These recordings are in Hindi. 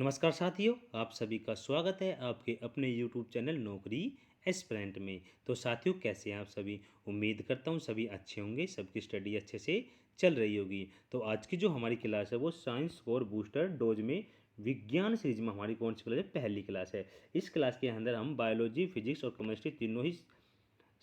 नमस्कार साथियों, आप सभी का स्वागत है आपके अपने यूट्यूब चैनल नौकरी एस्पिरेंट में। तो साथियों, कैसे हैं आप सभी? उम्मीद करता हूँ सभी अच्छे होंगे, सबकी स्टडी अच्छे से चल रही होगी। तो आज की जो हमारी क्लास है वो साइंस स्कोर बूस्टर डोज में विज्ञान सीरीज में हमारी कौन सी क्लास है? पहली क्लास है। इस क्लास के अंदर हम बायोलॉजी, फिजिक्स और केमिस्ट्री तीनों ही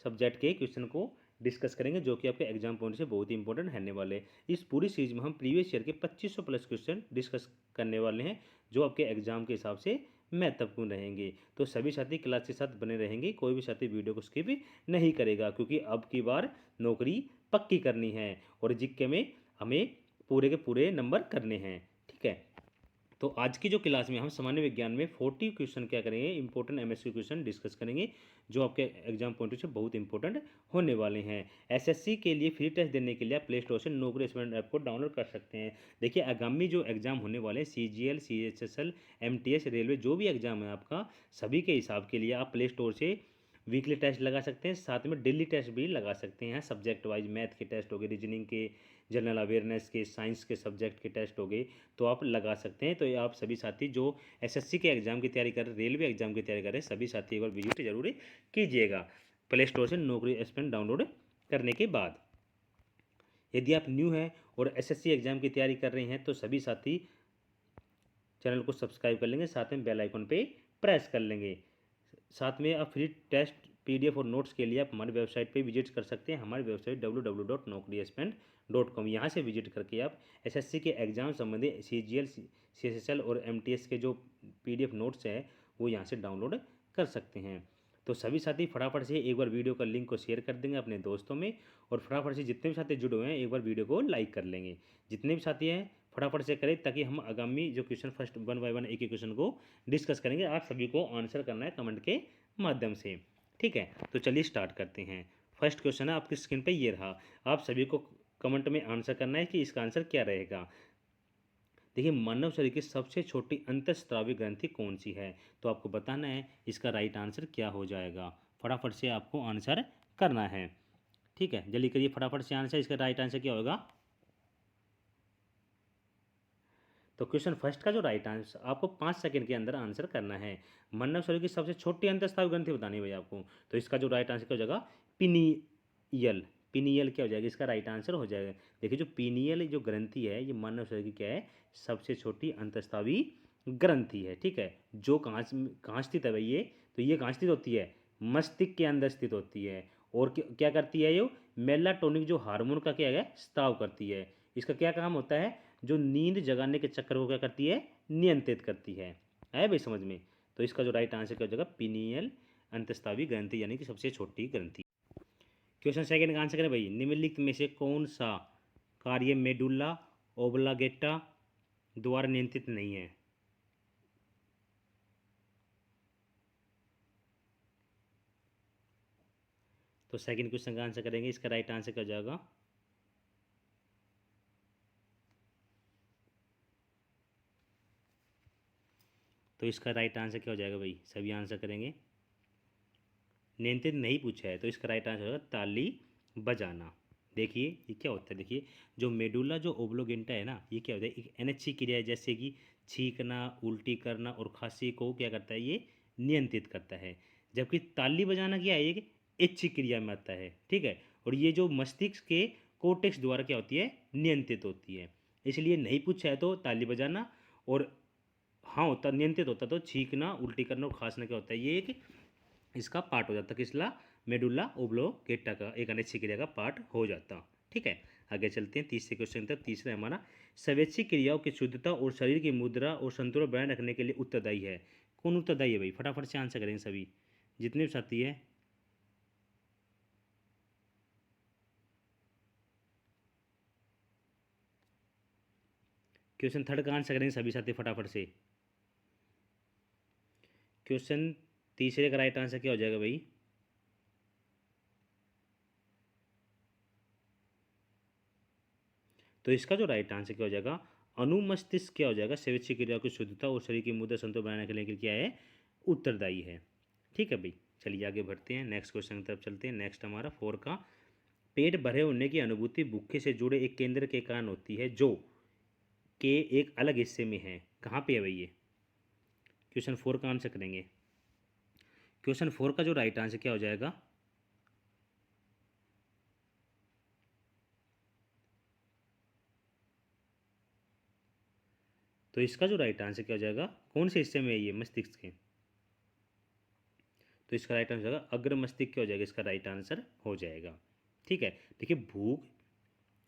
सब्जेक्ट के क्वेश्चन को डिस्कस करेंगे, जो कि आपके एग्जाम पॉइंट से बहुत ही इंपॉर्टेंट रहने वाले हैं। इस पूरी सीरीज में हम प्रीवियस ईयर के 2500 प्लस क्वेश्चन डिस्कस करने वाले हैं, जो आपके एग्जाम के हिसाब से महत्वपूर्ण रहेंगे। तो सभी साथी क्लास के साथ बने रहेंगे, कोई भी साथी वीडियो को स्किप नहीं करेगा, क्योंकि अब की बार नौकरी पक्की करनी है और जिक्के में हमें पूरे के पूरे नंबर करने हैं। ठीक है, तो आज की जो क्लास में हम सामान्य विज्ञान में 40 क्वेश्चन क्या करेंगे, इंपॉर्टेंट एमएसक्यू क्वेश्चन डिस्कस करेंगे, जो आपके एग्जाम पॉइंट से बहुत इंपॉर्टेंट होने वाले हैं। एसएससी के लिए फ्री टेस्ट देने के लिए आप प्ले स्टोर से नौकरी एस्पिरेंट ऐप को डाउनलोड कर सकते हैं। देखिए, आगामी जो एग्जाम होने वाले हैं, सीजीएल, सीएचएसएल, एमटीएस, रेलवे, जो भी एग्जाम है आपका, सभी के हिसाब के लिए आप प्ले स्टोर से वीकली टेस्ट लगा सकते हैं, साथ में डेली टेस्ट भी लगा सकते हैं। सब्जेक्ट वाइज मैथ के टेस्ट हो गए, रीजनिंग के, जनरल अवेयरनेस के, साइंस के सब्जेक्ट के टेस्ट हो गए, तो आप लगा सकते हैं। तो ये आप सभी साथी जो एसएससी के एग्जाम की तैयारी कर रहे हैं, रेलवे एग्जाम की तैयारी कर रहे हैं, सभी साथी एक बार विजिट जरूर कीजिएगा प्ले स्टोर से नौकरी एस्पिरेंट डाउनलोड करने के बाद। यदि आप न्यू हैं और एसएससी एग्जाम की तैयारी कर रहे हैं, तो सभी साथी चैनल को सब्सक्राइब कर लेंगे, साथ में बेल आइकन पे प्रेस कर लेंगे। साथ में आप फ्री टेस्ट पीडीएफ और नोट्स के लिए आप हमारी वेबसाइट पे विजिट कर सकते हैं। हमारी वेबसाइट www.naukriaspirant.com, यहाँ से विजिट करके आप एसएससी के एग्जाम संबंधी सीजीएल, सीएसएसएल और एमटीएस के जो पीडीएफ नोट्स हैं वो यहाँ से डाउनलोड कर सकते हैं। तो सभी साथी फटाफट से एक बार वीडियो का लिंक को शेयर कर देंगे अपने दोस्तों में, और फटाफट से जितने भी साथी जुड़े हुए हैं एक बार वीडियो को लाइक कर लेंगे। जितने भी साथी हैं फटाफट से करें, ताकि हम आगामी जो question first one by one एक एक क्वेश्चन को डिस्कस करेंगे। आप सभी को आंसर करना है कमेंट के माध्यम से। ठीक है, तो चलिए स्टार्ट करते हैं। फर्स्ट क्वेश्चन है आपकी स्क्रीन पे, ये रहा। आप सभी को कमेंट में आंसर करना है कि इसका आंसर क्या रहेगा। देखिए, मानव शरीर की सबसे छोटी अंतःस्रावी ग्रंथि कौन सी है? तो आपको बताना है इसका राइट आंसर क्या हो जाएगा। फटाफट से आपको आंसर करना है। ठीक है, जल्दी करिए फटाफट से आंसर, इसका राइट आंसर क्या होगा। तो क्वेश्चन फर्स्ट का जो राइट आंसर आपको 5 सेकंड के अंदर आंसर करना है। मानव शरीर की सबसे छोटी अंतःस्रावी ग्रंथि बतानी है भैया आपको। तो इसका जो राइट आंसर क्या हो जाएगा, पिनियल। पिनियल क्या हो जाएगा, इसका राइट आंसर हो जाएगा। देखिए, जो पिनियल जो ग्रंथि है, ये मानव शरीर की क्या है, सबसे छोटी अंतःस्रावी ग्रंथि है। ठीक है, जो कहाँ कहाँ स्थित है भाई ये, तो ये कहाँ स्थित होती है, मस्तिष्क के अंदर स्थित होती है। और क्या करती है ये, मेलाटोनिक जो हार्मोन का क्या है, स्त्राव करती है। इसका क्या काम होता है, जो नींद जगाने के चक्कर को क्या करती है, नियंत्रित करती है। आया भाई समझ में? तो इसका जो राइट आंसर क्या हो जाएगा, पीनियल अंतस्तावी ग्रंथि, यानी कि सबसे छोटी ग्रंथि। क्वेश्चन सेकंड का आंसर करें भाई, निम्नलिखित में से कौन सा कार्य मेडुल्ला ओब्लागेटा द्वारा नियंत्रित नहीं है? तो सेकंड क्वेश्चन का आंसर करेंगे, इसका राइट आंसर क्या हो जाएगा। तो इसका राइट आंसर क्या हो जाएगा भाई, सभी आंसर करेंगे। नियंत्रित नहीं पूछा है, तो इसका राइट आंसर होगा ताली बजाना। देखिए ये क्या होता है, देखिए जो मेडुला जो ओब्लोगेंटा है ना, ये क्या होता है, एक अनच्छी क्रिया है, जैसे कि छींकना, उल्टी करना और खांसी को क्या करता है, ये नियंत्रित करता है। जबकि ताली बजाना क्या है, एक इच्छी क्रिया में आता है। ठीक है, और ये जो मस्तिष्क के कोर्टेक्स द्वारा क्या होती है, नियंत्रित होती है। इसलिए नहीं पूछा है तो ताली बजाना, और हाँ होता नियंत्रित होता तो छींकना, उल्टी करना और खांसना क्या होता है, ये एक इसका पार्ट हो जाता, किसला, मेडुल्ला ओब्लोगेटा का एक अनिच्छिक क्रिया का पार्ट हो जाता। ठीक है, आगे चलते हैं तीसरे क्वेश्चन तक। तीसरा है हमारा, स्वैच्छिक क्रियाओं की शुद्धता और शरीर की मुद्रा और संतुलन बनाए रखने के लिए उत्तरदायी है। कौन उत्तरदायी है भाई, फटाफट से आंसर करेंगे सभी जितने भी साथी है। क्वेश्चन थर्ड का आंसर करेंगे सभी साथी फटाफट से। क्वेश्चन तीसरे का राइट आंसर क्या हो जाएगा भाई, तो इसका जो राइट आंसर क्या हो जाएगा, अनुमस्तिष्क क्या हो जाएगा, स्वैच्छिक क्रिया की शुद्धता और शरीर की मुद्रा संतुलन बनाने के लिए क्या है, उत्तरदायी है। ठीक है भाई, चलिए आगे बढ़ते हैं, नेक्स्ट क्वेश्चन की तरफ चलते हैं। नेक्स्ट हमारा फोर का, पेट भरे होने की अनुभूति भूखे से जुड़े एक केंद्र के कारण होती है, जो के एक अलग हिस्से में है। कहाँ पे है भाई ये, क्वेश्चन 4 का आंसर करेंगे। क्वेश्चन 4 का जो राइट आंसर क्या हो जाएगा, तो इसका जो राइट आंसर क्या हो जाएगा, कौन से हिस्से में है ये मस्तिष्क के, तो इसका राइट आंसर हो जाएगा अग्र मस्तिष्क क्या हो जाएगा, इसका राइट आंसर हो जाएगा। ठीक है, देखिए भूख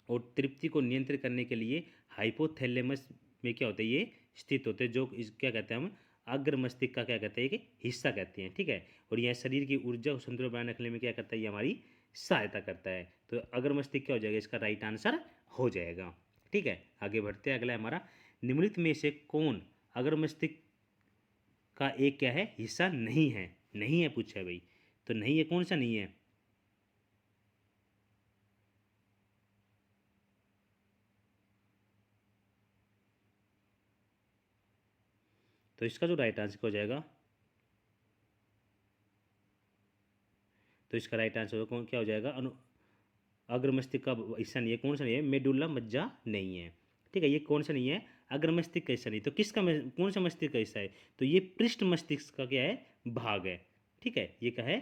और तृप्ति को नियंत्रित करने के लिए हाइपोथैलेमस में क्या होता है, ये स्थित होते हैं, जो इस क्या कहते हैं हम अग्र मस्तिष्क का क्या कहते हैं, एक हिस्सा कहते हैं। ठीक है, और यह शरीर की ऊर्जा को संतुलित बनाए रखने में क्या करता है, ये हमारी सहायता करता है। तो अग्र मस्तिष्क क्या हो जाएगा, इसका राइट आंसर हो जाएगा। ठीक है, आगे बढ़ते हैं। अगला है हमारा, निम्नलिखित में से कौन अग्र मस्तिष्क का एक क्या है, हिस्सा नहीं है, नहीं है पूछा है भाई, तो नहीं है, कौन सा नहीं है, तो इसका जो राइट आंसर हो जाएगा, तो इसका राइट आंसर कौन क्या हो जाएगा, अग्र मस्तिष्क का हिस्सा नहीं है, कौन सा नहीं है, मेडुल्ला मज्जा नहीं है। ठीक है, ये कौन सा नहीं है, अग्र मस्तिष्क का हिस्सा नहीं, तो किसका कौन सा मस्तिष्क का हिस्सा है, तो ये पृष्ठ मस्तिष्क का क्या है, भाग है। ठीक है, ये क्या है,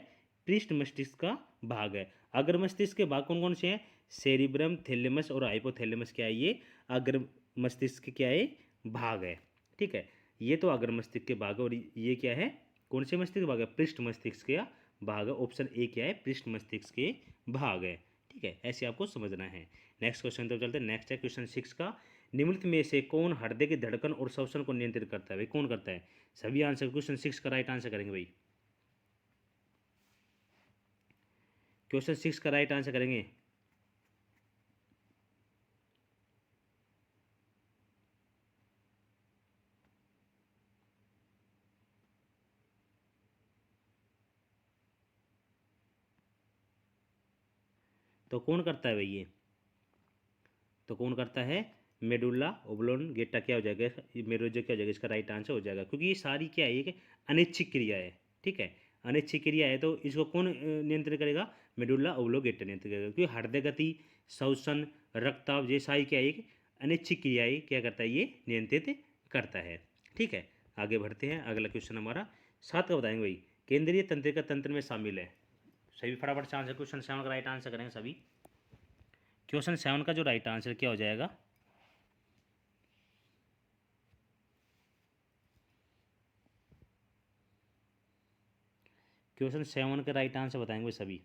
पृष्ठ मस्तिष्क का भाग है। अग्र मस्तिष्क के भाग कौन कौन से हैं, सेरिब्रम, थैलेमस और हाइपोथैलेमस क्या है, ये अग्र मस्तिष्क के क्या है, भाग है। ठीक है, ये तो अग्र मस्तिष्क के भाग है, और ये क्या है, कौन से मस्तिष्क भाग है, पृष्ठ मस्तिष्क के भाग है। ऑप्शन ए क्या है, पृष्ठ मस्तिष्क के भाग है। ठीक है, ऐसे आपको समझना है। नेक्स्ट क्वेश्चन तो चलते हैं। नेक्स्ट है क्वेश्चन 6 का, निम्नलिखित में से कौन हृदय की धड़कन और श्वसन को नियंत्रित करता है, भाई कौन करता है, सभी आंसर क्वेश्चन 6 का राइट आंसर करेंगे भाई, क्वेश्चन 6 का राइट आंसर करेंगे। तो कौन करता है भाई ये, तो कौन करता है, मेडुल्ला ओब्लोंगेटा क्या हो जाएगा, मेडुल्ला क्या हो जाएगा, इसका राइट आंसर हो जाएगा, क्योंकि ये सारी क्या है, ये अनैच्छिक क्रिया है। ठीक है, अनैच्छिक क्रिया है, तो इसको कौन नियंत्रित करेगा, मेडुल्ला ओब्लोंगेटा नियंत्रित करेगा, क्योंकि हृदय गति, श्वसन, रक्तचाप, ये सारी क्या है, एक अनैच्छिक क्रियाएं क्या करता है, ये नियंत्रित करता है। ठीक है, आगे बढ़ते हैं। अगला क्वेश्चन हमारा 7 का बताएंगे भाई, केंद्रीय तंत्रिका तंत्र में शामिल है, सभी फटाफट से आंसर, क्वेश्चन 7 का राइट आंसर करेंगे सभी। क्वेश्चन 7 का जो राइट आंसर क्या हो जाएगा, क्वेश्चन 7 का राइट आंसर बताएंगे सभी।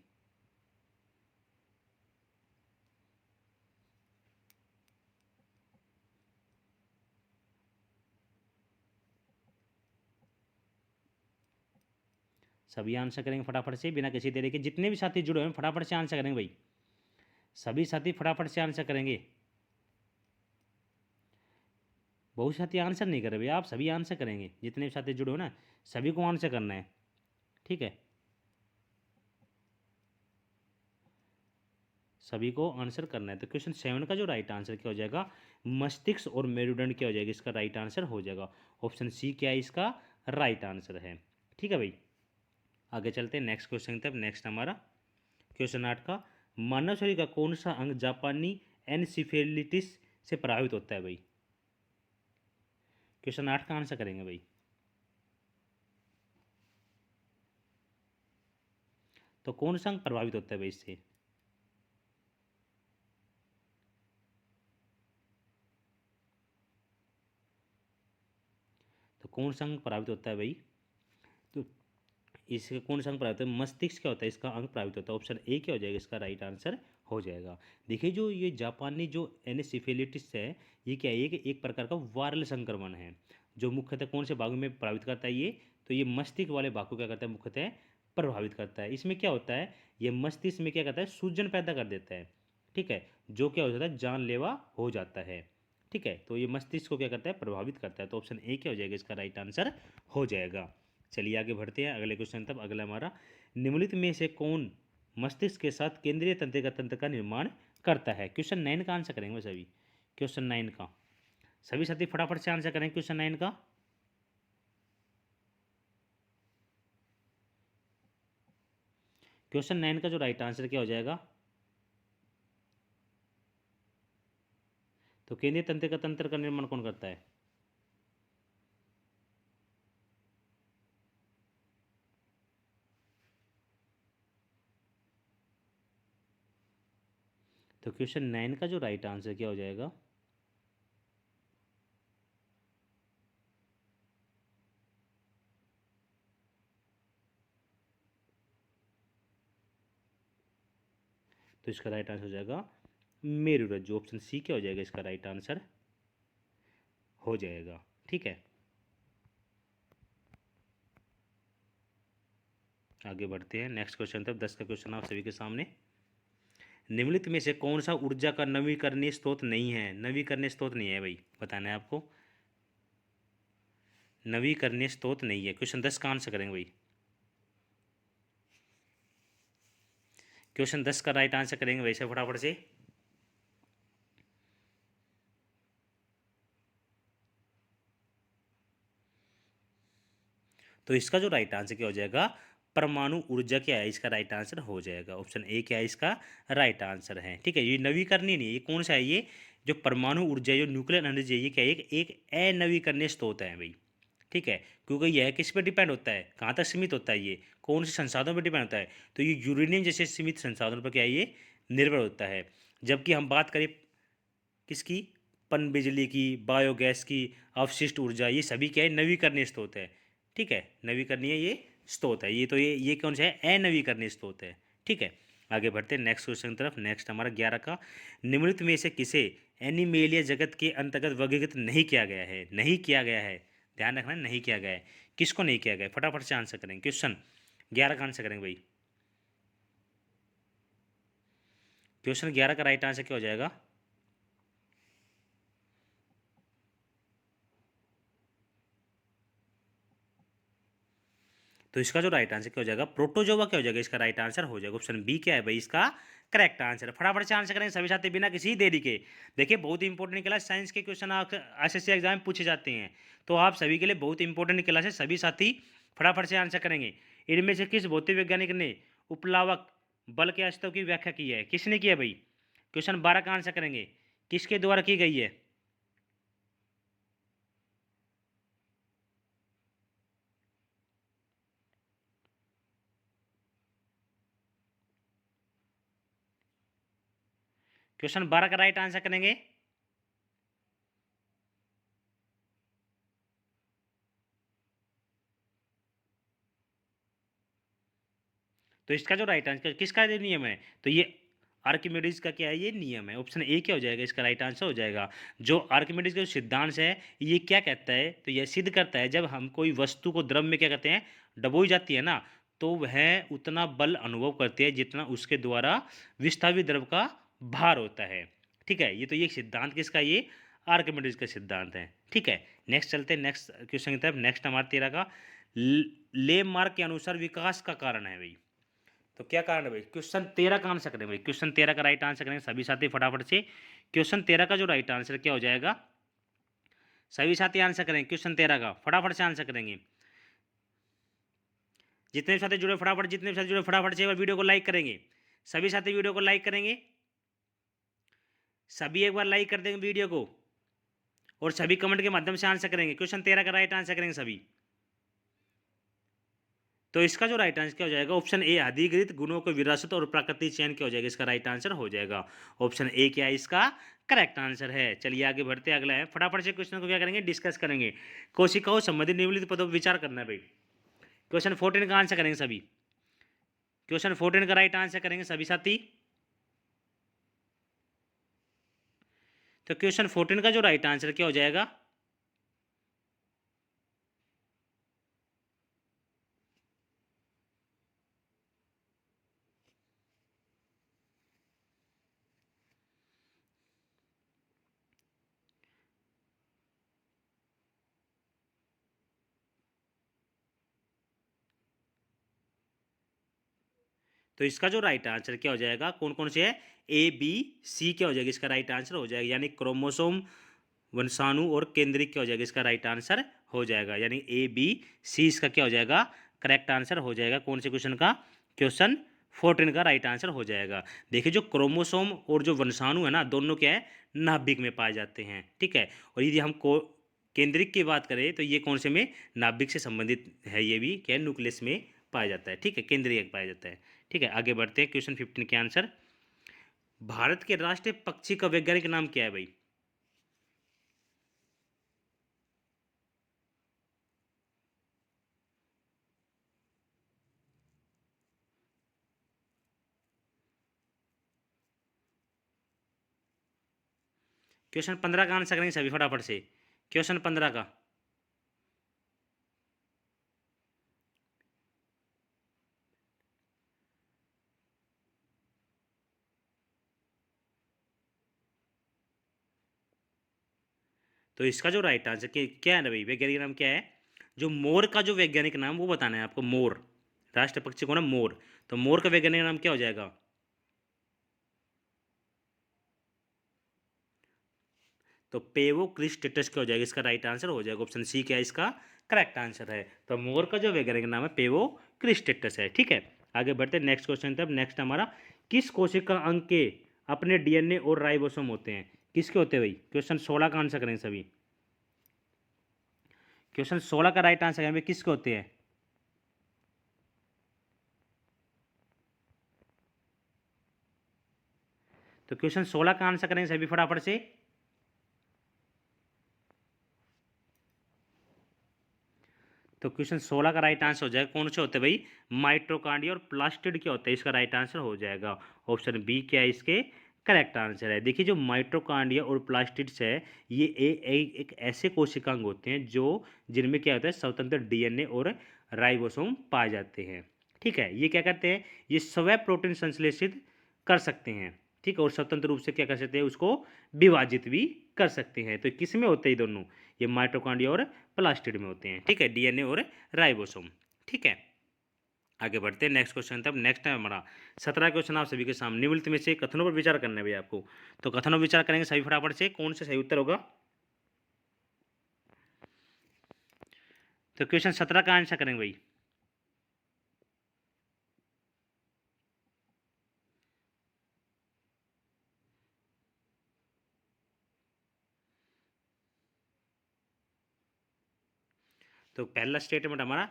सभी आंसर करेंगे फटाफट से बिना किसी देरी के, जितने भी साथी जुड़े हैं फटाफट से आंसर करेंगे भाई, सभी साथी फटाफट से आंसर करेंगे। बहुत साथी आंसर नहीं कर रहे भाई, आप सभी आंसर करेंगे, जितने भी साथी जुड़े हो ना, सभी को आंसर करना है। ठीक है, सभी को आंसर करना है। तो क्वेश्चन 7 का जो राइट आंसर क्या हो जाएगा, मस्तिष्क और मेरुदंड क्या हो जाएगा, इसका राइट आंसर हो जाएगा। ऑप्शन सी क्या है, इसका राइट आंसर है। ठीक है भाई, आगे चलते हैं नेक्स्ट क्वेश्चन तक। नेक्स्ट हमारा क्वेश्चन 8 का, मानव शरीर का कौन सा अंग जापानी एनसीफेलिटिस से प्रभावित होता है भाई, क्वेश्चन 8 का आंसर करेंगे भाई। तो कौन सा अंग प्रभावित होता है भाई इससे, तो कौन सा अंग प्रभावित होता है भाई, तो इसका कौन सा अंग प्रभावित होता है, मस्तिष्क क्या होता है, इसका अंग प्रभावित होता है। ऑप्शन ए क्या हो जाएगा, इसका राइट आंसर हो जाएगा। देखिए जो ये जापानी जो एनसेफेलिटिस है, ये क्या है कि एक प्रकार का वायरल संक्रमण है, जो मुख्यतः कौन से भागों में प्रभावित करता है ये, तो ये मस्तिष्क वाले भाग को क्या करता है, मुख्यतः प्रभावित करता है। इसमें क्या होता है, ये मस्तिष्क में क्या करता है, सूजन पैदा कर देता है। ठीक है, जो क्या हो जाता है, जानलेवा हो जाता है। ठीक है, तो ये मस्तिष्क को क्या करता है, प्रभावित करता है। तो ऑप्शन ए क्या हो जाएगा, इसका राइट आंसर हो जाएगा। चलिए आगे बढ़ते हैं अगले क्वेश्चन तक। अगला हमारा, निम्नलिखित में से कौन मस्तिष्क के साथ केंद्रीय तंत्रिका का निर्माण करता है, क्वेश्चन 9 का आंसर करेंगे सभी, क्वेश्चन 9 का सभी साथी फटाफट से आंसर करें क्वेश्चन 9 का। क्वेश्चन 9 का जो राइट आंसर क्या हो जाएगा, तो केंद्रीय तंत्रिका तंत्र का निर्माण कौन करता है, तो क्वेश्चन 9 का जो राइट आंसर क्या हो जाएगा? तो इसका राइट आंसर हो जाएगा मेरुरज्जु। ऑप्शन सी क्या हो जाएगा इसका राइट आंसर हो जाएगा। ठीक है, आगे बढ़ते हैं नेक्स्ट क्वेश्चन तक। 10 का क्वेश्चन आप सभी के सामने। निम्नलिखित में से कौन सा ऊर्जा का नवीकरणीय स्रोत नहीं है? नवीकरणीय स्रोत नहीं है भाई, बताना है आपको। नवीकरणीय स्रोत नहीं है। क्वेश्चन 10 का आंसर करेंगे भाई। क्वेश्चन 10 का राइट आंसर करेंगे वैसे फटाफट से। तो इसका जो राइट आंसर क्या हो जाएगा? परमाणु ऊर्जा क्या है इसका राइट आंसर हो जाएगा। ऑप्शन ए क्या है इसका राइट आंसर है। ठीक है, ये नवीकरणीय नहीं है। ये कौन सा है? ये जो परमाणु ऊर्जा, जो न्यूक्लियर एनर्जी है, ये क्या है? एक अनवीकरणीय स्रोत है भाई। ठीक है, क्योंकि यह किस पे डिपेंड होता है, कहाँ तक सीमित होता है, ये कौन से संसाधनों पर डिपेंड होता है? तो ये यूरेनियम जैसे सीमित संसाधनों पर क्या है, ये निर्भर होता है। जबकि हम बात करें किसकी? पनबिजली की, बायोगैस की, अवशिष्ट ऊर्जा, ये सभी क्या है? नवीकरणीय स्रोत है। ठीक है, नवीकरणीय ये स्रोत है। ये तो ये कौन सा है? अनवीकरणीय स्रोत है। ठीक है, आगे बढ़ते हैं नेक्स्ट क्वेश्चन की तरफ। नेक्स्ट हमारा 11 का। निम्नलिखित में से किसे एनिमेलिया जगत के अंतर्गत वर्गीकृत नहीं किया गया है? नहीं किया गया है, ध्यान रखना, नहीं किया गया है। किसको नहीं किया गया है? फटाफट से आंसर करेंगे। क्वेश्चन 11 का आंसर करेंगे भाई। क्वेश्चन 11 का राइट आंसर क्या हो जाएगा? तो इसका जो राइट आंसर क्या हो जाएगा? प्रोटोजोवा क्या हो जाएगा इसका राइट आंसर हो जाएगा। ऑप्शन बी क्या है भाई इसका करेक्ट आंसर। फटाफट से आंसर करेंगे सभी साथी बिना किसी देरी के। देखिए बहुत इंपॉर्टेंट क्लास, साइंस के क्वेश्चन एसएससी एग्जाम में पूछे जाते हैं, तो आप सभी के लिए बहुत इंपॉर्टेंट क्लास है। सभी साथी फटाफट से आंसर करेंगे। इनमें से किस भौतिक वैज्ञानिक ने उपप्लावक बल के अस्तित्व की व्याख्या की है? किसने की है भाई? क्वेश्चन 12 का आंसर करेंगे, किसके द्वारा की गई है? क्वेश्चन 12 का राइट आंसर करेंगे। तो इसका जो राइट आंसर किसका ये नियम है? तो ये आर्किमिडीज का क्या है? ये नियम है। ऑप्शन ए क्या हो जाएगा इसका राइट आंसर हो जाएगा। जो आर्किमिडीज का जो सिद्धांत है, ये क्या कहता है? तो यह सिद्ध करता है जब हम कोई वस्तु को द्रव में क्या कहते हैं, डबोई जाती है ना, तो वह उतना बल अनुभव करती है जितना उसके द्वारा विस्थापित द्रव का भार होता है। ठीक है, ये तो ये सिद्धांत किसका? ये आर्किमिडीज का सिद्धांत है। ठीक है, नेक्स्ट चलते हैं नेक्स्ट क्वेश्चन की तरफ। नेक्स्ट हमारा 13 का। ले मार्क के अनुसार विकास का कारण है भाई। तो क्या कारण है भाई? क्वेश्चन 13 का आंसर करें भाई। क्वेश्चन 13 का राइट आंसर करेंगे सभी साथी फटाफट से। क्वेश्चन 13 का जो राइट आंसर क्या हो जाएगा? सभी साथी आंसर करेंगे क्वेश्चन 13 का, फटाफट से आंसर करेंगे। जितने भी साथी जुड़े फटाफट, जितने भी साथी जुड़े फटाफट से एक बार वीडियो को लाइक करेंगे। सभी साथी वीडियो को लाइक करेंगे, सभी एक बार लाइक कर देंगे वीडियो को, और सभी कमेंट के माध्यम से आंसर करेंगे। क्वेश्चन 13 का राइट आंसर करेंगे सभी। तो इसका जो राइट आंसर क्या हो जाएगा? ऑप्शन ए अधिकृत गुणों को विरासत और प्राकृतिक चयन क्या हो जाएगा? इसका राइट आंसर हो जाएगा। ऑप्शन ए क्या है इसका करेक्ट आंसर है। चलिए आगे बढ़ते हैं, अगला है। फटाफट से क्वेश्चन को क्या करेंगे? डिस्कस करेंगे। कोशिकाओं संबंधित निम्नलिखित पदों पर विचार करना है भाई। क्वेश्चन 14 का आंसर करेंगे सभी। क्वेश्चन 14 का राइट आंसर करेंगे सभी साथी। तो क्वेश्चन 14 का जो राइट आंसर क्या हो जाएगा? तो इसका जो राइट आंसर क्या हो जाएगा? कौन कौन से है? ए बी सी क्या हो जाएगा? इसका राइट आंसर हो जाएगा, यानी क्रोमोसोम, वंशाणु और केंद्रिक क्या हो जाएगा? इसका राइट आंसर हो जाएगा, यानी ए बी सी इसका क्या हो जाएगा? करेक्ट आंसर हो जाएगा। कौन से क्वेश्चन का? क्वेश्चन 14 का राइट आंसर हो जाएगा। देखिए जो क्रोमोसोम और जो वंशाणु है ना, दोनों क्या है? नाभिक में पाए जाते हैं। ठीक है, और यदि हम को केंद्रिक की बात करें तो ये कौन से में? नाभिक से संबंधित है। ये भी क्या है? न्यूक्लियस में पाया जाता है। ठीक है, केंद्रीय पाया जाता है। ठीक है, आगे बढ़ते हैं क्वेश्चन 15 के आंसर। भारत के राष्ट्रीय पक्षी का वैज्ञानिक नाम क्या है भाई? क्वेश्चन 15 का आंसर करेंगे सभी फटाफट से। क्वेश्चन 15 का। तो इसका जो राइट आंसर क्या है ना भाई, वैज्ञानिक नाम क्या है? जो मोर का जो वैज्ञानिक नाम वो बताना है आपको। मोर, राष्ट्रीय पक्षी को ना मोर, तो मोर का वैज्ञानिक नाम क्या हो जाएगा? तो पेवो क्रिस्टेटस क्या हो जाएगा? इसका राइट आंसर हो जाएगा ऑप्शन सी, क्या है इसका करेक्ट आंसर है। तो मोर का जो वैज्ञानिक नाम है पेवो क्रिस्टेटस है। ठीक है, आगे बढ़ते हैं नेक्स्ट क्वेश्चन तब। नेक्स्ट हमारा, किस कोशिका अंग के अपने डीएनए और राइबोसोम होते हैं? किसके होते हैं भाई? क्वेश्चन 16 का आंसर करेंगे सभी। क्वेश्चन 16 का राइट आंसर है किसके होते हैं? तो क्वेश्चन 16 का आंसर करेंगे सभी फटाफट से। तो क्वेश्चन 16 का राइट आंसर हो जाएगा, कौन से होते हैं भाई? माइटोकॉन्ड्रिया और प्लास्टिड क्या होता है? इसका राइट आंसर हो जाएगा ऑप्शन बी, क्या है इसके करेक्ट आंसर है। देखिए जो माइटोकॉन्ड्रिया और प्लास्टिड्स है, ये एक ऐसे कोशिकांग होते हैं जो जिनमें क्या होता है, स्वतंत्र डीएनए और राइबोसोम पाए जाते हैं। ठीक है, ये क्या करते हैं, ये स्वयं प्रोटीन संश्लेषित कर सकते हैं। ठीक है, और स्वतंत्र रूप से क्या कर सकते हैं, उसको विभाजित भी कर सकते हैं। तो किस में होते हैं दोनों? ये माइटोकॉन्ड्रिया और प्लास्टिड में होते हैं। ठीक है, डीएनए और राइबोसोम। ठीक है, आगे बढ़ते हैं नेक्स्ट क्वेश्चन तब। नेक्स्ट है हमारा 17 क्वेश्चन आप सभी के सामने। निम्नलिखित में से कथनों पर विचार करना है भैया आपको। तो कथनों पर विचार करेंगे सभी फटाफट से, कौन सा सही उत्तर होगा? तो क्वेश्चन 17 का आंसर करेंगे भाई। तो पहला स्टेटमेंट हमारा,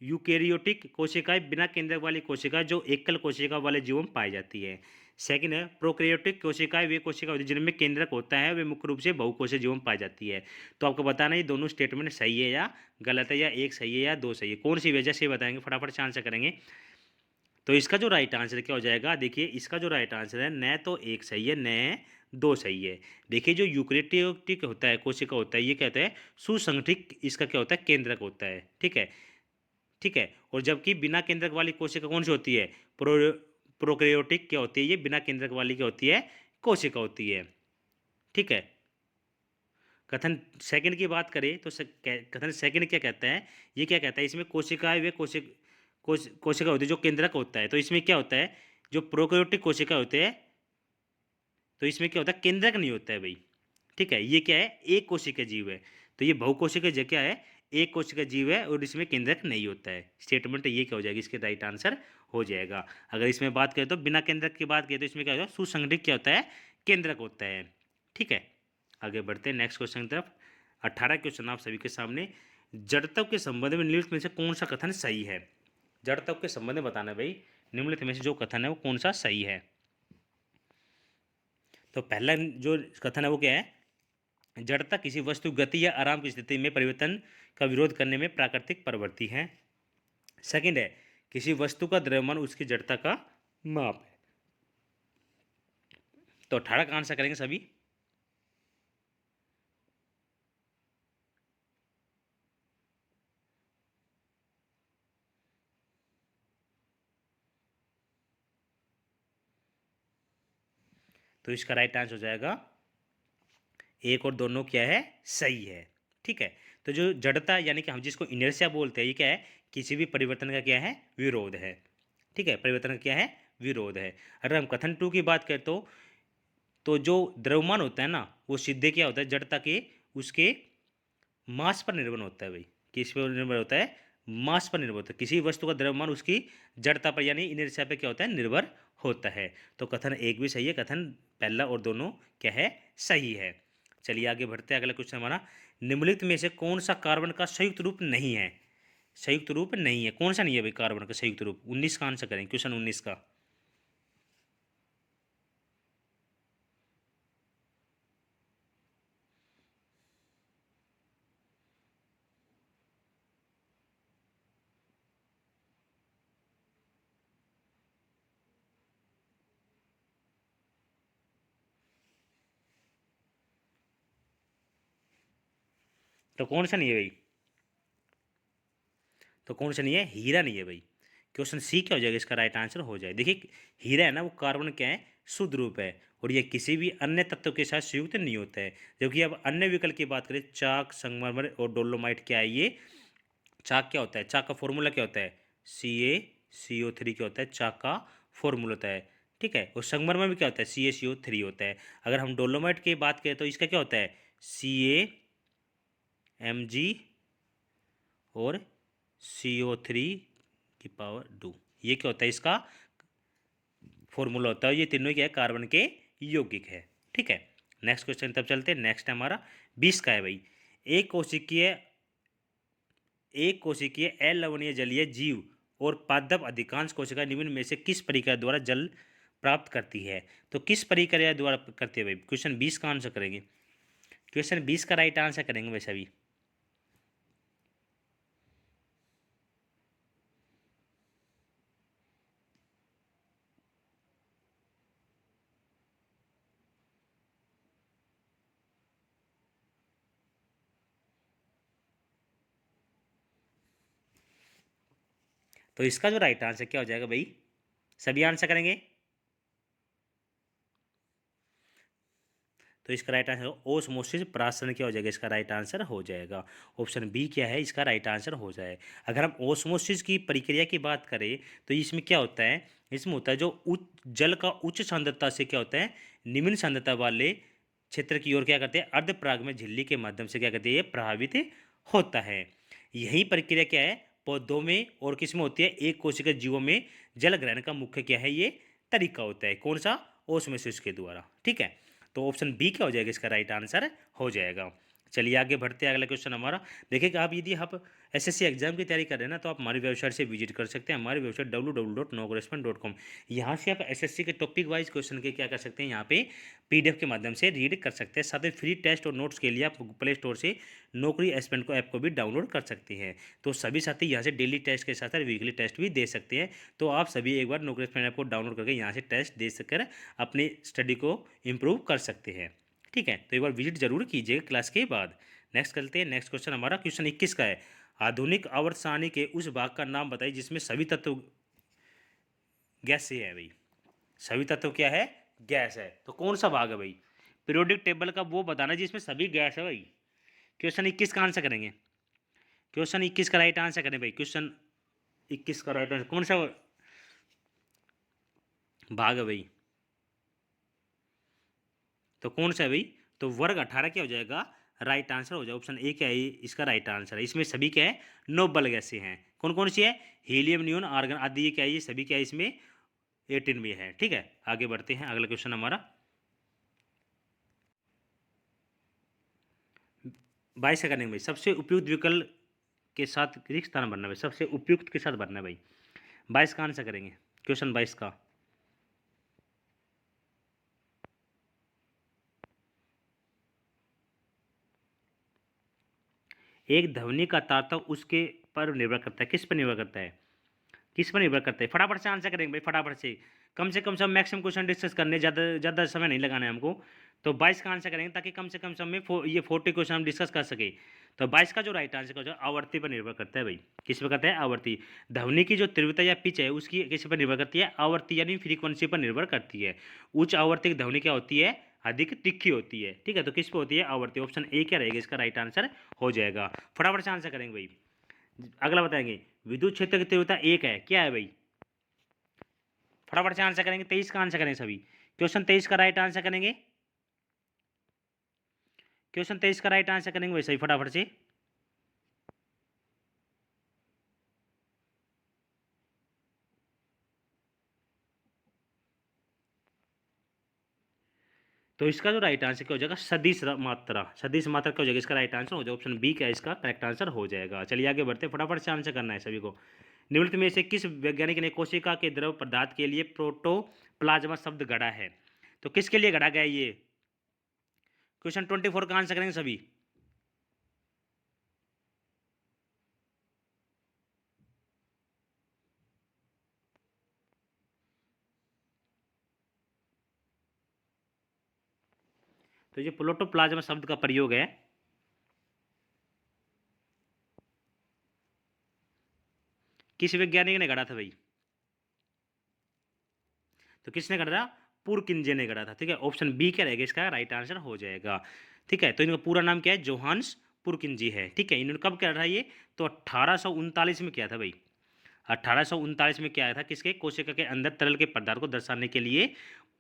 यूकेरियोटिक कोशिकाएं बिना केंद्रक वाली कोशिका जो एकल कोशिका वाले जीवों में पाई जाती है। सेकंड है, प्रोकैरियोटिक कोशिकाएं वे कोशिका होती है जिनमें केंद्रक होता है, वे मुख्य रूप से बहुकोषीय जीवों में पाई जाती है। तो आपको बताना ये दोनों स्टेटमेंट सही है या गलत है, या एक सही है या दो सही है, कौन सी वजह से बताएंगे फटाफट से आंसर करेंगे। तो इसका जो राइट आंसर क्या हो जाएगा, देखिए इसका जो राइट आंसर है, न तो एक सही है न दो सही है। देखिए जो यूकेरियोटिक होता है कोशिका होता है, ये क्या होता है, सुसंगठित, इसका क्या होता है, केंद्रक होता है। ठीक है, ठीक है, और जबकि बिना केंद्रक वाली कोशिका कौन सी होती है, प्रोकैरियोटिक क्या होती है, ये बिना केंद्रक वाली क्या होती है, कोशिका होती है। ठीक है, कथन सेकंड की बात करें तो कथन सेकंड क्या कहता है, ये क्या कहता है, इसमें कोशिकाएं वे कोशिका होती है जो केंद्रक होता है। तो इसमें क्या होता है, जो प्रोकैरियोटिक कोशिका होते हैं, तो इसमें क्या होता है, केंद्रक नहीं होता है भाई। ठीक है, ये क्या है, एक कोशिका जीव है। तो ये बहुकोशिका जो क्या है, एक कोशिका जीव है, और इसमें केंद्रक नहीं होता है। स्टेटमेंट ये क्या हो जाएगा, इसके राइट आंसर हो जाएगा। अगर इसमें बात करें तो बिना केंद्रक की बात करें तो इसमें क्या होगा, सुसंगठित क्या होता है, केंद्रक होता है। ठीक है, आगे बढ़ते हैं नेक्स्ट क्वेश्चन की तरफ। 18 क्वेश्चन आप सभी के सामने। जड़त्व के संबंध में निम्नलिखित में से कौन सा कथन सही है? जड़त्व के संबंध में बताना है भाई, निम्नलिखित में से जो कथन है वो कौन सा सही है। तो पहला जो कथन है वो क्या है, जड़ता किसी वस्तु गति या आराम की स्थिति में परिवर्तन का विरोध करने में प्राकृतिक प्रवृत्ति है। सेकंड है, किसी वस्तु का द्रव्यमान उसकी जड़ता का माप है। तो 18 का आंसर करेंगे सभी। तो इसका राइट आंसर हो जाएगा एक और दोनों क्या है, सही है। ठीक है, तो जो जड़ता यानी कि हम जिसको इनर्शिया बोलते हैं, ये क्या है, किसी भी परिवर्तन का क्या है, विरोध है। ठीक है, परिवर्तन का क्या है, विरोध है। अगर हम कथन टू की बात करें तो जो द्रव्यमान होता है ना, वो सीधे क्या होता है, जड़ता के उसके मास पर निर्भर होता है भाई। किस पर निर्भर होता है, मास पर निर्भर होता है। किसी वस्तु का द्रव्यमान उसकी जड़ता पर यानी इनर्शिया पे क्या होता है, निर्भर होता है। तो कथन एक भी सही है, कथन पहला और दोनों क्या है, सही है। चलिए आगे बढ़ते हैं, अगला क्वेश्चन हमारा, निम्नलिखित में से कौन सा कार्बन का संयुक्त रूप नहीं है? संयुक्त रूप नहीं है, कौन सा नहीं है भाई कार्बन का संयुक्त रूप? 19 का आंसर करें, क्वेश्चन 19 का। तो कौन सा नहीं है भाई? तो कौन सा नहीं है? हीरा नहीं है भाई। क्वेश्चन सी क्या हो जाएगा इसका राइट आंसर हो जाए। देखिए हीरा है ना, वो कार्बन क्या है? शुद्ध रूप है, और ये किसी भी अन्य तत्व के साथ संयुक्त नहीं होता है। जबकि अब अन्य विकल्प की बात करें, चाक, संगमरमर और डोलोमाइट, क्या है ये? चाक क्या होता है? चाक का फॉर्मूला क्या होता है? CaCO3 क्या होता है? चाक का फॉर्मूला होता है। ठीक है, और संगमरमर में क्या होता है? CaCO3 होता है। अगर हम डोलोमाइट की बात करें तो इसका क्या होता है? CaMg और CO3 की पावर 2। ये क्या होता है? इसका फॉर्मूला होता है। ये तीनों क्या है? कार्बन के यौगिक है। ठीक है, नेक्स्ट क्वेश्चन तब चलते हैं। नेक्स्ट हमारा 20 का है भाई। एक कोशिकीय एक कोशिकीय अलवणीय जलीय जीव और पादप अधिकांश कोशिका निम्न में से किस प्रक्रिया द्वारा जल प्राप्त करती है? तो किस प्रक्रिया द्वारा करती है भाई? क्वेश्चन 20 का आंसर करेंगे। क्वेश्चन 20 का राइट आंसर करेंगे वैसे अभी। तो इसका जो राइट आंसर क्या हो जाएगा भाई? सभी आंसर करेंगे। तो इसका राइट आंसर ओस्मोसिस परासरण क्या हो जाएगा? इसका राइट आंसर हो जाएगा ऑप्शन बी क्या है? इसका राइट आंसर हो जाए। अगर हम ओस्मोसिस की प्रक्रिया की बात करें तो इसमें क्या होता है? इसमें होता है जो उच्च जल का उच्च सांद्रता से क्या होता है? निम्न सांद्रता वाले क्षेत्र की ओर क्या करते हैं? अर्धपराग में झिल्ली के माध्यम से क्या करते हैं? ये प्रभावित होता है। यही प्रक्रिया क्या है? पौधों में और किस में होती है? एक कोशिका जीवों में जल ग्रहण का मुख्य क्या है? ये तरीका होता है। कौन सा? ओस्मोसिस के द्वारा। ठीक है, तो ऑप्शन बी क्या हो जाएगा? इसका राइट आंसर हो जाएगा। चलिए आगे बढ़ते हैं। अगला क्वेश्चन हमारा देखिए, आप यदि आप एसएससी एग्जाम की तैयारी कर रहे हैं ना, तो आप हमारी वेबसाइट से विजिट कर सकते हैं। हमारी वेबसाइट www.nogrespan.com। यहाँ से आप एसएससी के टॉपिक वाइज क्वेश्चन के क्या कर सकते हैं? यहाँ पे पीडीएफ के माध्यम से रीड कर सकते हैं। साथ ही फ्री टेस्ट और नोट्स के लिए आप प्ले स्टोर से नौकरी एस्पिरेंट को ऐप को भी डाउनलोड कर सकते हैं। तो सभी साथी यहाँ से डेली टेस्ट के साथ साथ वीकली टेस्ट भी दे सकते हैं। तो आप सभी एक बार नौकरी एस्पिरेंट ऐप को डाउनलोड करके यहाँ से टेस्ट दे सककर अपनी स्टडी को इम्प्रूव कर सकते हैं। ठीक है, तो एक बार विजिट जरूर कीजिएगा क्लास के बाद। नेक्स्ट करते हैं। नेक्स्ट क्वेश्चन हमारा क्वेश्चन 21 का है। आधुनिक आवर्त सारणी के उस भाग का नाम बताइए जिसमें सभी तत्व गैस से है भाई। सभी तत्व क्या है? गैस है। तो कौन सा भाग है भाई? पीरियोडिक टेबल का वो बताना जिसमें सभी गैस है भाई। क्वेश्चन 21 का आंसर करेंगे। क्वेश्चन 21 का राइट आंसर करें भाई। क्वेश्चन 21 का राइट आंसर कौन सा भाग है भाई? तो कौन सा है भाई? तो वर्ग 18 क्या हो जाएगा? राइट आंसर हो जाए। ऑप्शन ए क्या है? इसका राइट आंसर है। इसमें सभी क्या है? नोबल गैसें हैं। कौन कौन सी है? हीलियम, नियोन, आर्गन आदि। ये क्या है? ये सभी क्या है? इसमें 18 में है। ठीक है, आगे बढ़ते हैं। अगला क्वेश्चन हमारा 22 का करेंगे भाई। सबसे उपयुक्त विकल्प के साथ रिक्त स्थान भरना है भाई। सबसे उपयुक्त के साथ भरना है भाई। 22 का आंसर करेंगे। क्वेश्चन 22 का। एक ध्वनि का तारतम्य उसके पर निर्भर करता है। किस पर निर्भर करता है? किस पर निर्भर करता है? फटाफट से आंसर करेंगे भाई, फटाफट से कम सब मैक्सिमम क्वेश्चन डिस्कस करने, ज़्यादा ज़्यादा समय नहीं लगाना है हमको। तो 22 का आंसर करेंगे ताकि कम से कम समय में ये 40 क्वेश्चन हम डिस्कस कर सके। तो 22 का जो राइट आंसर का जो आवर्ती पर निर्भर करता है भाई। किस पर करता है? आवर्ती। ध्वनि की जो तीव्रता या पिच है उसकी किस पर निर्भर करती है? आवर्ती यानी फ्रीक्वेंसी पर निर्भर करती है। उच्च आवर्ती ध्वनि क्या होती है? अधिक तीखी होती है। ठीक है, तो किस पे होती है? आवर्ती। ऑप्शन ए क्या रहेगा? इसका राइट आंसर हो जाएगा। फटाफट से आंसर करेंगे भाई। अगला बताएंगे। विद्युत क्षेत्र की तीव्रता 1 है, क्या है भाई? फटाफट से आंसर करेंगे। 23 का आंसर करेंगे सभी। क्वेश्चन 23 का राइट आंसर करेंगे। क्वेश्चन 23 का राइट आंसर करेंगे वैसे ही फटाफट से। तो इसका जो राइट आंसर क्या हो जाएगा? सदिश मात्रा। सदिश मात्रा क्या हो जाएगा? इसका राइट आंसर हो जाएगा ऑप्शन बी क्या है? इसका करेक्ट आंसर हो जाएगा। चलिए आगे बढ़ते हैं। फटाफट से आंसर करना है सभी को। निम्नलिखित में से किस वैज्ञानिक ने कोशिका के द्रव पदार्थ के लिए प्रोटोप्लाज्मा शब्द गढ़ा है? तो किसके लिए गढ़ा गया ये? क्वेश्चन 24 का आंसर करेंगे सभी। तो ये प्रोटोप्लाज्मा शब्द का प्रयोग है किस वैज्ञानिक ने गढ़ा था भाई? तो किसने गढ़ा था? पुरकिंजे ने गढ़ा था। ठीक है, ऑप्शन बी क्या रहेगा इसका राइट आंसर हो जाएगा। ठीक है, तो इनका पूरा नाम क्या है? जोहान्स पुरकिंजी है। ठीक है, इन्होंने कब किया था ये? तो 1839 में किया था भाई। 1839 में क्या आया था? किसके? कोशिका के अंदर तरल के पदार्थ को दर्शाने के लिए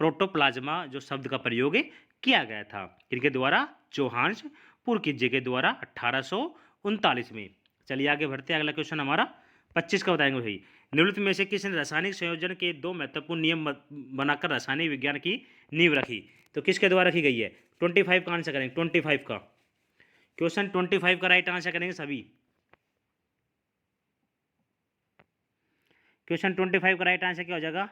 प्रोटोप्लाज्मा जो शब्द का प्रयोग किया गया था। किनके द्वारा? जोहान्स पुरकिंजे के द्वारा 1839 में। चलिए आगे बढ़ते हैं। अगला क्वेश्चन हमारा 25 का बताएंगे भाई। निम्नलिखित में से किसने रासायनिक संयोजन के दो महत्वपूर्ण नियम बनाकर रासायनिक विज्ञान की नींव रखी? तो किसके द्वारा रखी गई है? 25 का आंसर करेंगे। 25 का क्वेश्चन 25 का राइट आंसर करेंगे सभी। क्वेश्चन 25 का राइट आंसर क्या हो जाएगा?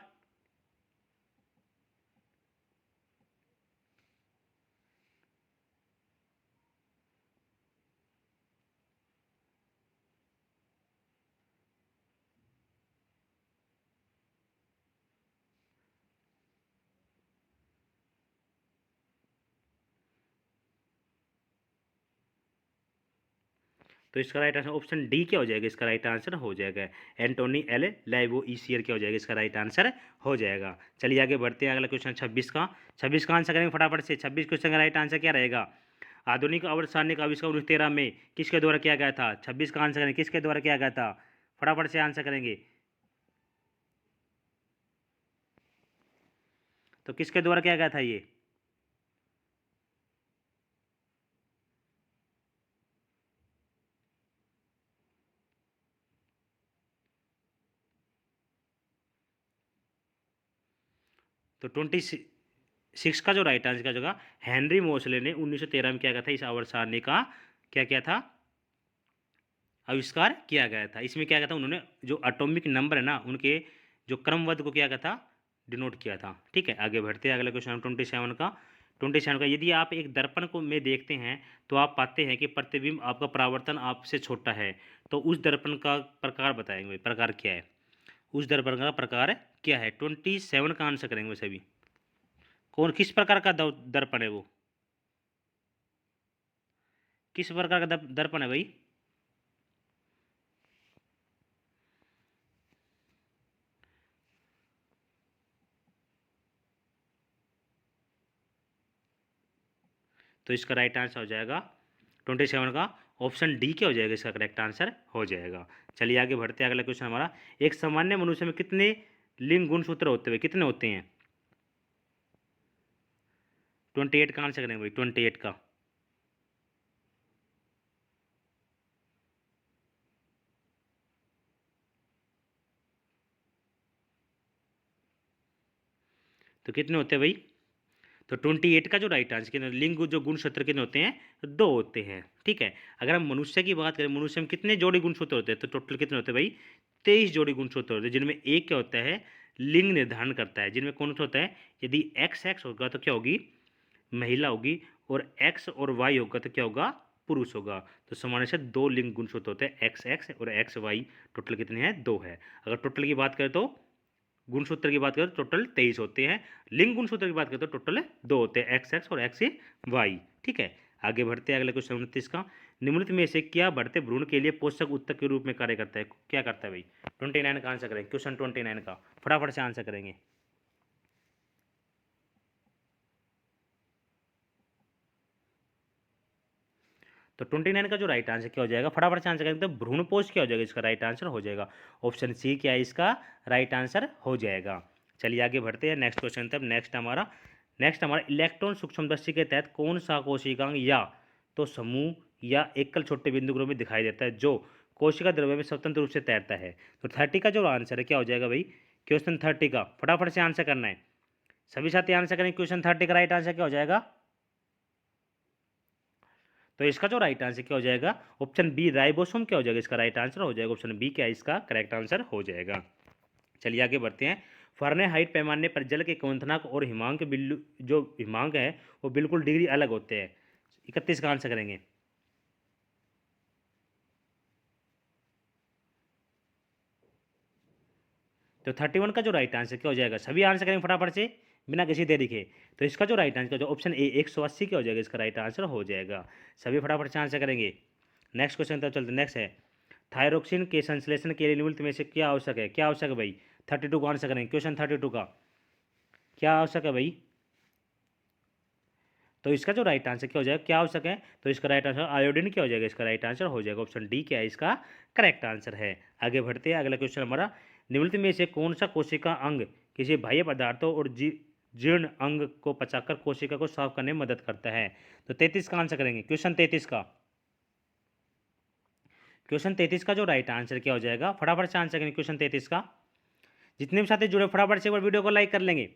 तो इसका राइट आंसर ऑप्शन डी क्या हो जाएगा? इसका राइट आंसर हो जाएगा एंटोनी एल लैवोइसियर क्या हो जाएगा? इसका राइट आंसर हो जाएगा। चलिए आगे बढ़ते हैं। अगला क्वेश्चन 26 का। 26 का आंसर करेंगे फटाफट से। 26 क्वेश्चन का राइट आंसर क्या रहेगा? आधुनिक अवसारणी का आविष्कार 1913 में किसके द्वारा किया गया था? 26 का आंसर करेंगे। किसके द्वारा किया गया था? फटाफट से आंसर करेंगे। तो किसके द्वारा किया गया था ये? तो 26 का जो राइट आंसर का जगह हेनरी मोसले ने 1913 में क्या किया था? इस आवर्त सारणी का क्या किया था? आविष्कार किया गया था। इसमें क्या किया था उन्होंने? जो एटॉमिक नंबर है ना उनके जो क्रमबद्ध को क्या किया था? डिनोट किया था। ठीक है, आगे बढ़ते हैं। अगला क्वेश्चन 27 का। 27 का, यदि आप एक दर्पण को में देखते हैं तो आप पाते हैं कि प्रतिबिंब आपका परावर्तन आपसे छोटा है, तो उस दर्पण का प्रकार बताएंगे। प्रकार क्या है? उस दर्पण का प्रकार क्या है? 27 का आंसर करेंगे सभी। कौन किस प्रकार का दर्पण है वो? किस प्रकार का दर्पण है भाई? तो इसका राइट आंसर हो जाएगा 27 का ऑप्शन डी क्या हो जाएगा? इसका करेक्ट आंसर हो जाएगा। चलिए आगे बढ़ते हैं। अगला क्वेश्चन हमारा, एक सामान्य मनुष्य में कितने लिंग गुणसूत्र होते हुए कितने होते हैं? 28 का आंसर करेंगे भाई। 28 का तो कितने होते हैं भाई? तो 28 का जो राइट आंसर कितने लिंग जो गुणसूत्र कितने होते हैं? 2 होते हैं। ठीक है, अगर हम मनुष्य की बात करें, मनुष्य में कितने जोड़ी गुणसूत्र होते हैं? तो टोटल कितने होते हैं भाई? 23 जोड़ी गुणसूत्र होते हैं, जिनमें एक क्या होता है? लिंग निर्धारण करता है। जिनमें कौन सा होता है? यदि एक्स एक्स होगा तो क्या होगी? महिला होगी, और एक्स और वाई होगा तो क्या होगा? पुरुष होगा। तो सामान्य से 2 लिंग गुणसूत्र होते हैं, एक्स एक्स और एक्स वाई। टोटल कितने हैं? 2 है। अगर टोटल की बात करें तो गुणसूत्र की बात करें तो टोटल 23 होते हैं। लिंग गुणसूत्र की बात करें तो टोटल 2 होते हैं, एक्स एक्स और एक्स वाई। ठीक है, आगे बढ़ते हैं। अगले क्वेश्चन 29 का। निम्नलिखित में से क्या बढ़ते भ्रूण के लिए पोषक उत्तक के रूप में कार्य करता है? क्या करता है भाई? 29 का आंसर करेंगे। क्वेश्चन 29 का फटाफट से आंसर करेंगे। तो 29 का जो राइट आंसर क्या हो जाएगा? फटाफट से आंसर करेंगे। तो भ्रूणपोष क्या हो जाएगा? इसका राइट आंसर हो जाएगा ऑप्शन सी क्या है? इसका राइट आंसर हो जाएगा। चलिए आगे बढ़ते हैं नेक्स्ट क्वेश्चन तब। नेक्स्ट हमारा इलेक्ट्रॉन सूक्ष्मदर्शी के तहत कौन सा कोशिकांग या तो समूह या एकल छोटे बिंदु ग्रुप में दिखाई देता है जो कोशिका द्रव्य में स्वतंत्र रूप से तैरता है? तो 30 का जो आंसर है क्या हो जाएगा भाई? क्वेश्चन 30 का फटाफट से आंसर करना है। सभी साथी आंसर करें। क्वेश्चन 30 का राइट आंसर क्या हो जाएगा? तो इसका जो राइट आंसर क्या हो जाएगा? ऑप्शन बी राइबोसोम क्या हो जाएगा? इसका राइट आंसर हो जाएगा ऑप्शन बी क्या है? इसका करेक्ट आंसर हो जाएगा। चलिए आगे बढ़ते हैं। फ़ारेनहाइट पैमाने पर जल के क्वथनांक और हिमांक के बिल्लु जो हिमांक है वो बिल्कुल डिग्री अलग होते हैं। 31 का आंसर करेंगे। तो 31 का जो राइट आंसर क्या हो जाएगा? सभी आंसर करेंगे फटाफट से बिना किसी देरी के। तो इसका जो राइट आंसर जो ऑप्शन ए 180 क्या हो जाएगा? इसका राइट आंसर हो जाएगा। सभी फटाफट से आंसर करेंगे। नेक्स्ट क्वेश्चन तब चलते नेक्स्ट है थायरोक्सिन के संश्लेषण के लिए निम्नलिखित में से क्या आवश्यक है? क्या आवश्यक है भाई? 32 का आंसर करेंगे। क्वेश्चन 32 का क्या आवश्यक है भाई? तो इसका जो राइट आंसर क्या हो जाएगा? क्या आवश्यक है? तो इसका राइट आंसर आयोडीन क्या हो जाएगा? इसका राइट आंसर हो जाएगा ऑप्शन डी क्या है इसका करेक्ट आंसर है। आगे बढ़ते हैं, अगला क्वेश्चन हमारा, निम्नलिखित में से कौन सा कोशिका अंग किसी बाह्य पदार्थों और जीर्ण अंग को पचाकर कोशिका को साफ करने में मदद करता है? तो 33 का आंसर करेंगे। क्वेश्चन 33 का जो राइट आंसर क्या हो जाएगा? फटाफट से आंसर करेंगे क्वेश्चन 33 का। जितने भी साथी जुड़े फटाफट से एक बार वीडियो को लाइक कर लेंगे।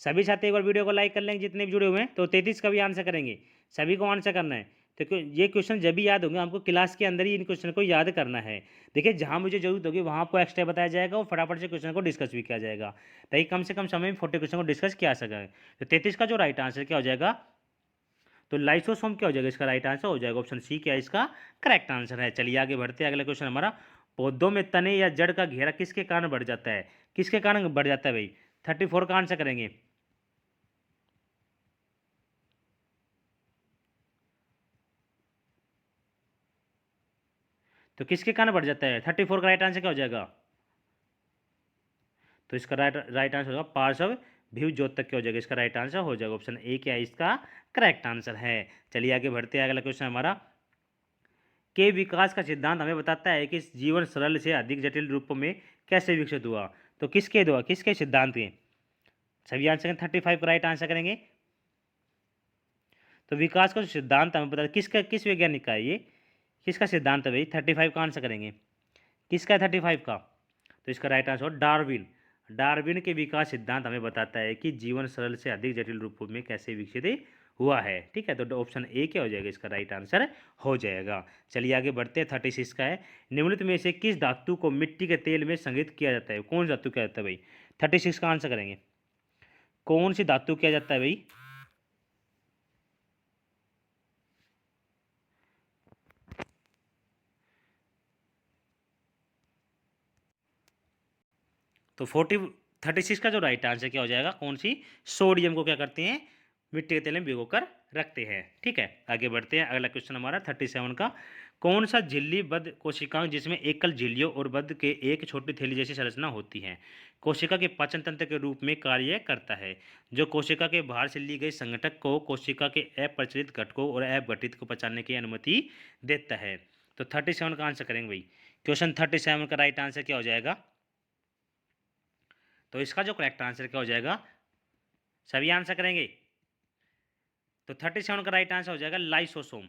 सभी साथी एक बार वीडियो को लाइक कर लेंगे जितने भी जुड़े हुए हैं। तो 33 का भी आंसर करेंगे, सभी को आंसर करना है। तो ये क्वेश्चन जब भी याद होंगे हमको क्लास के अंदर ही इन क्वेश्चन को याद करना है। देखिए जहाँ मुझे जरूरत होगी वहाँ आपको एक्स्ट्रा बताया जाएगा और फटाफट से क्वेश्चन को डिस्कस भी किया जाएगा, ताकि कम से कम समय में 40 क्वेश्चन को डिस्कस किया सके। तो 33 का जो राइट आंसर क्या हो जाएगा? तो लाइसोसोम क्या हो जाएगा? इसका राइट आंसर हो जाएगा ऑप्शन सी क्या इसका करेक्ट आंसर है। चलिए आगे बढ़ते हैं, अगला क्वेश्चन हमारा, पौधों में तने या जड़ का घेरा किसके कारण बढ़ जाता है? किसके कारण बढ़ जाता है भाई? 34 का आंसर करेंगे। तो किसके कारण बढ़ जाता है? 34 का राइट आंसर क्या हो जाएगा? तो इसका राइट आंसर होगा पार्श्व भीव ज्योतक क्या हो जाएगा? इसका राइट आंसर हो जाएगा ऑप्शन ए क्या इसका करेक्ट आंसर है। चलिए आगे बढ़ते हैं, अगला क्वेश्चन हमारा, के विकास का सिद्धांत हमें बताता है कि जीवन सरल से अधिक जटिल रूपों में कैसे विकसित हुआ? तो किसके द्वारा, किसके सिद्धांत के? सभी आंसर 35 का राइट आंसर करेंगे। तो विकास का जो सिद्धांत हमें पता है किसका, किस वैज्ञानिक का है ये, किसका सिद्धांत है भाई? 35 का आंसर करेंगे। किसका है 35 का? तो इसका राइट आंसर डार्विन। डार्विन के विकास सिद्धांत हमें बताता है कि जीवन सरल से अधिक जटिल रूपों में कैसे विकसित हुआ है। ठीक है, तो ऑप्शन ए क्या हो जाएगा? इसका राइट आंसर हो जाएगा। चलिए आगे बढ़ते हैं, 36 का है, निम्नलिखित में से किस धातु को मिट्टी के तेल में संग्रहित किया जाता है? कौन सी धातु किया जाता है भाई? 36 का आंसर करेंगे। कौन सी धातु किया जाता है भाई? तो 36 का जो राइट आंसर क्या हो जाएगा? कौन सी? सोडियम को क्या करते हैं? मिट्टी के तेल में भिगोकर रखते हैं। ठीक है, आगे बढ़ते हैं, अगला क्वेश्चन हमारा 37 का, कौन सा झिल्लीबद्ध कोशिकांग जिसमें एकल झिल्लियों और बद्ध के एक छोटी थैली जैसी संरचना होती है कोशिका के पाचन तंत्र के रूप में कार्य करता है, जो कोशिका के बाहर से ली गई संगठक को कोशिका के अप्रचलित घटकों और अपघटित को पचाने की अनुमति देता है? तो 37 का आंसर करेंगे भाई। क्वेश्चन 37 का राइट आंसर क्या हो जाएगा? तो इसका जो करेक्ट आंसर क्या हो जाएगा? सभी आंसर करेंगे। तो 37 का राइट आंसर हो जाएगा लाइसोसोम।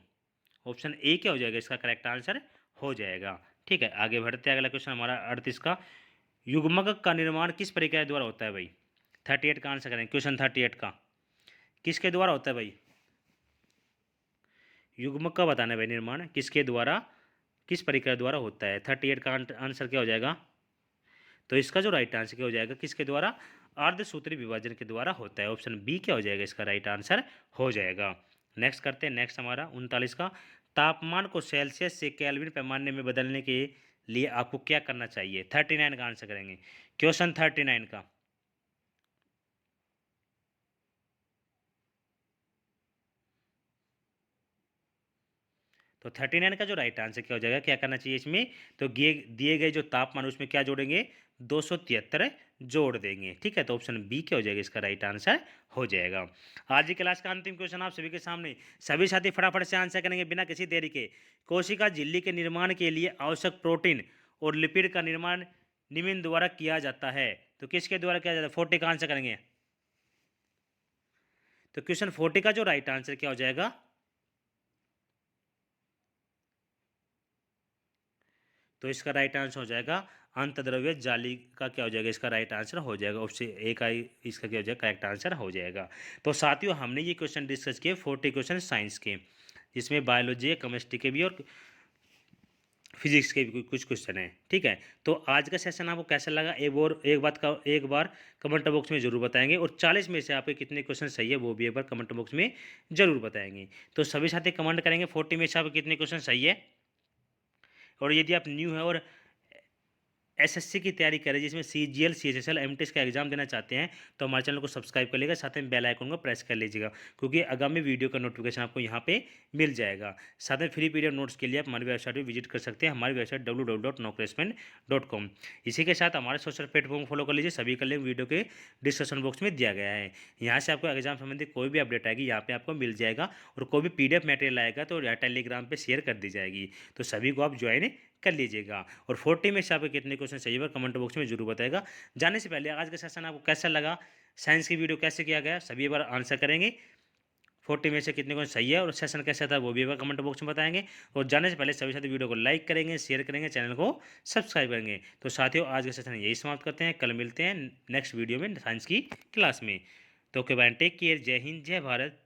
ऑप्शन ए क्या हो जाएगा? इसका करेक्ट आंसर हो जाएगा। ठीक है, आगे बढ़ते हैं, अगला क्वेश्चन हमारा 38 का, युग्मक का निर्माण किस प्रक्रिया द्वारा होता है भाई? 38 का आंसर करेंगे। क्वेश्चन 38 का किसके द्वारा होता है भाई? युग्मक का बताना है भाई, निर्माण किसके द्वारा, किस प्रक्रिया द्वारा होता है? 38 का आंसर क्या हो जाएगा? तो इसका जो राइट आंसर क्या हो जाएगा? किसके द्वारा? अर्धसूत्री विभाजन के द्वारा होता है। ऑप्शन बी क्या हो जाएगा? इसका राइट आंसर हो जाएगा। नेक्स्ट करते हैं, नेक्स्ट हमारा 39 का, तापमान को सेल्सियस से केल्विन पैमाने में बदलने के लिए आपको क्या करना चाहिए? 39 का आंसर करेंगे। क्वेश्चन 39 का तो 39 का जो राइट आंसर क्या हो जाएगा? क्या करना चाहिए इसमें? तो दिए गए जो तापमान उसमें क्या जोड़ेंगे? 273 जोड़ देंगे। ठीक है, तो ऑप्शन बी क्या हो जाएगा? इसका राइट आंसर हो जाएगा। आज की क्लास का अंतिम क्वेश्चन आप सभी के सामने, सभी साथी फटाफट से आंसर करेंगे बिना किसी देरी के। कोशिका झिल्ली के निर्माण के लिए आवश्यक प्रोटीन और लिपिड का निर्माण निम्न द्वारा किया जाता है, तो किसके द्वारा किया जाता है? 40 का आंसर करेंगे। तो क्वेश्चन 40 का जो राइट आंसर क्या हो जाएगा? तो इसका राइट आंसर हो जाएगा अंतद्रव्य जाली का क्या हो जाएगा? इसका राइट आंसर हो जाएगा ऑप्शन ए का इसका क्या हो जाएगा? करेक्ट आंसर हो जाएगा। तो साथियों हमने ये क्वेश्चन डिस्कस किए 40 क्वेश्चन साइंस के, जिसमें बायोलॉजी, केमिस्ट्री के भी और फिजिक्स के भी कुछ क्वेश्चन हैं। ठीक है, तो आज का सेशन आपको कैसा लगा? एक बार कमेंट बॉक्स में जरूर बताएंगे, और 40 में से आपके कितने क्वेश्चन सही है वो भी एक बार कमेंट बॉक्स में जरूर बताएंगे। तो सभी साथी कमेंट करेंगे 40 में से आपके कितने क्वेश्चन सही है। और यदि आप न्यू है और एसएससी की तैयारी कर रहे हैं, जिसमें सीजीएल, सीएचएसएल, एमटेस्ट का एग्जाम देना चाहते हैं, तो हमारे चैनल को सब्सक्राइब कर लीजिएगा, साथ में बेल आइकन को प्रेस कर लीजिएगा, क्योंकि आगामी वीडियो का नोटिफिकेशन आपको यहाँ पे मिल जाएगा। साथ में फ्री पीडीएफ नोट्स के लिए आप हमारी वेबसाइट पर विजिट कर सकते हैं, हमारी वेबसाइट www.nocrespond.com। इसी के साथ हमारे सोशल प्लेटफॉर्म फॉलो कर लीजिए, सभी का लिंक वीडियो के डिस्क्रिप्शन बॉक्स में दिया गया है। यहाँ से आपको एग्जाम संबंधी कोई भी अपडेट आएगी यहाँ पे आपको मिल जाएगा, और कोई भी पीडीएफ मटेरियल आएगा तो टेलीग्राम पे शेयर कर दी जाएगी, तो सभी को आप ज्वाइन कर लीजिएगा। और 40 में से आपको कितने क्वेश्चन चाहिए वो कमेंट बॉक्स में जरूर बताएगा। जाने से पहले आज का सेशन आपको कैसा लगा, साइंस की वीडियो कैसे किया गया, सभी एक बार आंसर करेंगे। 40 में से कितने क्वेश्चन सही है और सेशन कैसा था वो भी एक बार कमेंट बॉक्स में बताएंगे। और जाने से पहले सभी साथी वीडियो को लाइक करेंगे, शेयर करेंगे, चैनल को सब्सक्राइब करेंगे। तो साथियों आज का सेशन यही समाप्त करते हैं, कल मिलते हैं नेक्स्ट वीडियो में साइंस की क्लास में। तो ओके बाय, टेक केयर, जय हिंद, जय भारत।